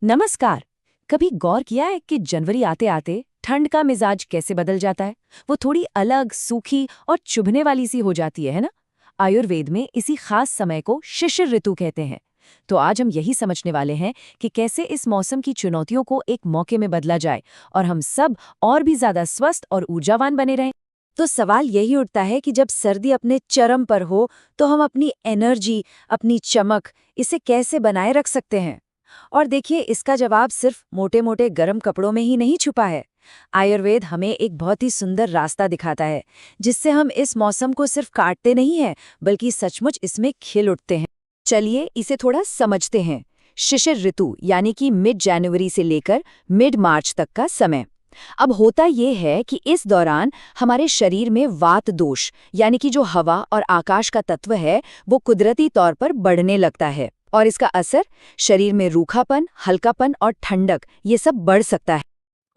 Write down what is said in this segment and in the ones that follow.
नमस्कार। कभी गौर किया है कि जनवरी आते आते ठंड का मिजाज कैसे बदल जाता है? वो थोड़ी अलग, सूखी और चुभने वाली सी हो जाती है ना? आयुर्वेद में इसी खास समय को शिशिर ऋतु कहते हैं। तो आज हम यही समझने वाले हैं कि कैसे इस मौसम की चुनौतियों को एक मौके में बदला जाए और हम सब और भी ज्यादा स्वस्थ और ऊर्जावान बने रहें। तो सवाल यही उठता है कि जब सर्दी अपने चरम पर हो तो हम अपनी एनर्जी, अपनी चमक इसे कैसे बनाए रख सकते हैं? और देखिए, इसका जवाब सिर्फ मोटे मोटे गर्म कपड़ों में ही नहीं छुपा है। आयुर्वेद हमें एक बहुत ही सुंदर रास्ता दिखाता है, जिससे हम इस मौसम को सिर्फ काटते नहीं हैं, बल्कि सचमुच इसमें खिल उठते हैं। चलिए इसे थोड़ा समझते हैं। शिशिर ऋतु यानी कि मिड जनवरी से लेकर मिड मार्च तक का समय। अब होता ये है कि इस दौरान हमारे शरीर में वात दोष यानी कि जो हवा और आकाश का तत्व है, वो कुदरती तौर पर बढ़ने लगता है और इसका असर शरीर में रूखापन, हल्कापन और ठंडक ये सब बढ़ सकता है।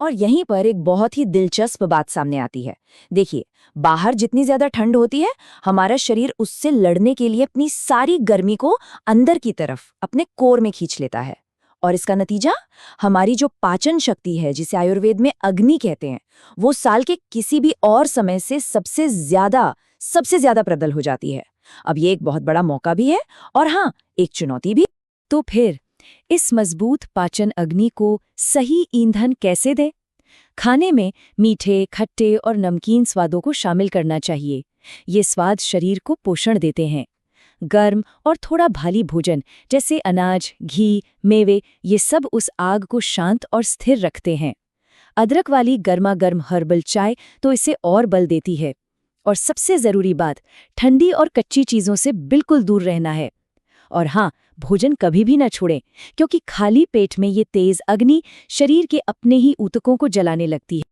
और यहीं पर एक बहुत ही दिलचस्प बात सामने आती है। देखिए, बाहर जितनी ज्यादा ठंड होती है, हमारा शरीर उससे लड़ने के लिए अपनी सारी गर्मी को अंदर की तरफ अपने कोर में खींच लेता है। और इसका नतीजा, हमारी जो पाचन शक्ति है, जिसे आयुर्वेद में अग्नि कहते हैं, वो साल के किसी भी और समय से सबसे ज्यादा प्रबल हो जाती है। अब ये एक बहुत बड़ा मौका भी है और हाँ, एक चुनौती भी। तो फिर इस मजबूत पाचन अग्नि को सही ईंधन कैसे दें? खाने में मीठे, खट्टे और नमकीन स्वादों को शामिल करना चाहिए। ये स्वाद शरीर को पोषण देते हैं। गर्म और थोड़ा भारी भोजन जैसे अनाज, घी, मेवे, ये सब उस आग को शांत और स्थिर रखते हैं। अदरक वाली गर्मा गर्म हर्बल चाय तो इसे और बल देती है। और सबसे जरूरी बात, ठंडी और कच्ची चीजों से बिल्कुल दूर रहना है। और हाँ, भोजन कभी भी न छोड़ें, क्योंकि खाली पेट में ये तेज अग्नि शरीर के अपने ही ऊतकों को जलाने लगती है।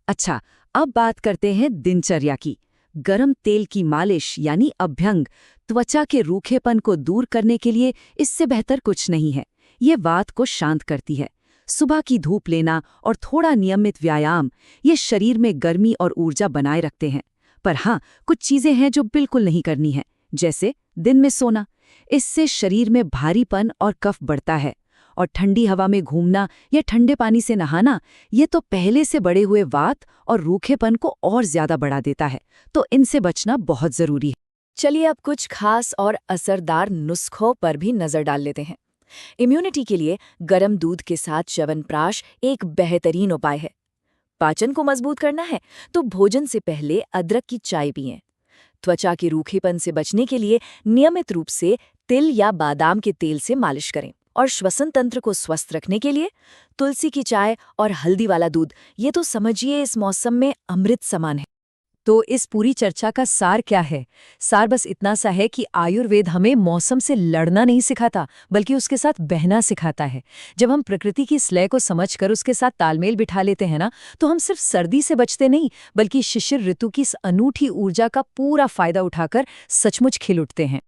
अच्छा, अब बात करते हैं दिनचर्या की। गरम तेल की मालिश यानी अभ्यंग त्वचा के रूखेपन को दूर करने के लिए इससे बेहतर कुछ नहीं है। ये वात को शांत करती है। सुबह की धूप लेना और थोड़ा नियमित व्यायाम ये शरीर में गर्मी और ऊर्जा बनाए रखते हैं। पर हाँ, कुछ चीजें हैं जो बिल्कुल नहीं करनी है, जैसे दिन में सोना। इससे शरीर में भारीपन और कफ बढ़ता है। और ठंडी हवा में घूमना या ठंडे पानी से नहाना, ये तो पहले से बढ़े हुए वात और रूखेपन को और ज्यादा बढ़ा देता है। तो इनसे बचना बहुत जरूरी है। चलिए अब कुछ खास और असरदार नुस्खों पर भी नजर डाल लेते हैं। इम्यूनिटी के लिए गर्म दूध के साथ च्यवनप्राश एक बेहतरीन उपाय है। पाचन को मजबूत करना है तो भोजन से पहले अदरक की चाय पिएं। त्वचा के रूखेपन से बचने के लिए नियमित रूप से तिल या बादाम के तेल से मालिश करें। और श्वसन तंत्र को स्वस्थ रखने के लिए तुलसी की चाय और हल्दी वाला दूध, ये तो समझिए इस मौसम में अमृत समान है। तो इस पूरी चर्चा का सार क्या है? सार बस इतना सा है कि आयुर्वेद हमें मौसम से लड़ना नहीं सिखाता, बल्कि उसके साथ बहना सिखाता है। जब हम प्रकृति की इस लय को समझकर उसके साथ तालमेल बिठा लेते हैं ना, तो हम सिर्फ सर्दी से बचते नहीं, बल्कि शिशिर ऋतु की इस अनूठी ऊर्जा का पूरा फायदा उठाकर सचमुच खिल उठते हैं।